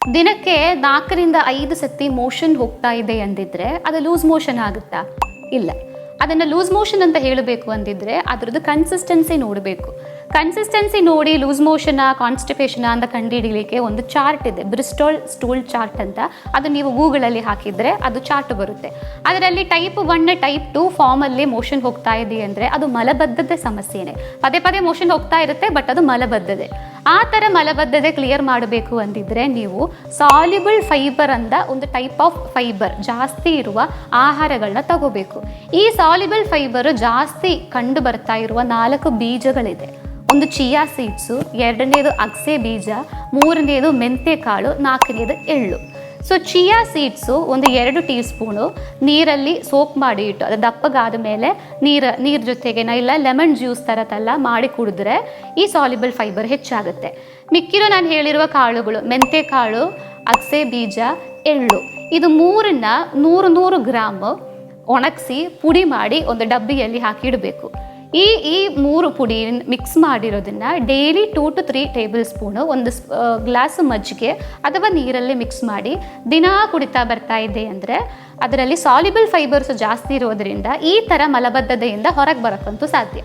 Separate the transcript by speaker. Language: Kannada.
Speaker 1: ದಿನಕ್ಕೆ 4 ರಿಂದ 5 ಸತಿ ಮೋಷನ್ ಹೋಗ್ತಾ ಇದೆ ಅಂದಿದ್ರೆ ಅದು ಲೂಸ್ ಮೋಷನ್ ಆಗುತ್ತಾ? ಇಲ್ಲ. ಅದನ್ನು ಲೂಸ್ ಮೋಷನ್ ಅಂತ ಹೇಳಬೇಕು ಅಂದಿದ್ರೆ ಅದರದ್ದು ಕನ್ಸಿಸ್ಟೆನ್ಸಿ ನೋಡಬೇಕು. ಕನ್ಸಿಸ್ಟೆನ್ಸಿ ನೋಡಿ ಲೂಸ್ ಮೋಷನಾ ಕಾನ್ಸ್ಟಿಪೇಷನಾ ಅಂತ ಕಂಡುಹಿಡಿಯಲಿಕ್ಕೆ ಒಂದು ಚಾರ್ಟ್ ಇದೆ, ಬ್ರಿಸ್ಟೋಲ್ ಸ್ಟೂಲ್ ಚಾರ್ಟ್ ಅಂತ. ಅದು ನೀವು ಗೂಗಲಲ್ಲಿ ಹಾಕಿದರೆ ಅದು ಚಾರ್ಟ್ ಬರುತ್ತೆ. ಅದರಲ್ಲಿ ಟೈಪ್ 1 ಟೈಪ್ 2 ಫಾರ್ಮಲ್ಲಿ ಮೋಷನ್ ಹೋಗ್ತಾ ಇದೆ ಅಂದರೆ ಅದು ಮಲಬದ್ಧತೆ ಸಮಸ್ಯೆನೇ. ಪದೇ ಪದೇ ಮೋಷನ್ ಹೋಗ್ತಾ ಇರುತ್ತೆ, ಬಟ್ ಅದು ಮಲಬದ್ಧತೆ. ಆ ಥರ ಮಲಬದ್ಧತೆ ಕ್ಲಿಯರ್ ಮಾಡಬೇಕು ಅಂದಿದ್ರೆ ನೀವು ಸಾಲ್ಯುಬಲ್ ಫೈಬರ್ ಅಂತ ಒಂದು ಟೈಪ್ ಆಫ್ ಫೈಬರ್ ಜಾಸ್ತಿ ಇರುವ ಆಹಾರಗಳನ್ನ ತಗೋಬೇಕು. ಈ ಸಾಲ್ಯುಬಲ್ ಫೈಬರ್ ಜಾಸ್ತಿ ಕಂಡು ಬರ್ತಾ ಇರುವ 4 ಬೀಜಗಳಿದೆ. ಒಂದು ಚಿಯಾ ಸೀಡ್ಸು, 2ನೇದು ಅಗಸೆ ಬೀಜ, 3ನೇದು ಮೆಂತೆ ಕಾಳು, 4ನೇದು ಎಳ್ಳು. ಸೊ ಚಿಯಾ ಸೀಡ್ಸು ಒಂದು 2 ಟೀ ಸ್ಪೂನು ನೀರಲ್ಲಿ ಸೋಪ್ ಮಾಡಿ ಇಟ್ಟು ಅದು ದಪ್ಪಗಾದ ಮೇಲೆ ನೀರು ಜೊತೆಗೆ ಇಲ್ಲ ಲೆಮನ್ ಜ್ಯೂಸ್ ಥರದ್ದೆಲ್ಲ ಮಾಡಿ ಕುಡಿದ್ರೆ ಈ ಸಾಲ್ಯುಬಲ್ ಫೈಬರ್ ಹೆಚ್ಚಾಗುತ್ತೆ. ಮಿಕ್ಕಿರೋ ನಾನು ಹೇಳಿರುವ ಕಾಳುಗಳು ಮೆಂತೆ ಕಾಳು, ಅಗಸೆ ಬೀಜ, ಎಳ್ಳು, ಇದು 3ನ್ನ 100 ಗ್ರಾಮ್ ಒಣಗಿಸಿ ಪುಡಿ ಮಾಡಿ ಒಂದು ಡಬ್ಬಿಯಲ್ಲಿ ಹಾಕಿ ಇಡಬೇಕು. ಈ 3 ಪುಡಿ ಮಿಕ್ಸ್ ಮಾಡಿರೋದನ್ನು ಡೈಲಿ 2 to 3 ಟೇಬಲ್ ಸ್ಪೂನು ಒಂದು ಗ್ಲಾಸ್ ಮಜ್ಜಿಗೆ ಅಥವಾ ನೀರಲ್ಲಿ ಮಿಕ್ಸ್ ಮಾಡಿ ದಿನಾ ಕುಡಿತಾ ಬರ್ತಾ ಇದೆ ಅಂದರೆ ಅದರಲ್ಲಿ ಸಾಲ್ಯುಬಲ್ ಫೈಬರ್ಸ್ ಜಾಸ್ತಿ ಇರೋದರಿಂದ ಈ ಥರ ಮಲಬದ್ಧತೆಯಿಂದ ಹೊರಗೆ ಬರೋಕ್ಕಂತೂ ಸಾಧ್ಯ.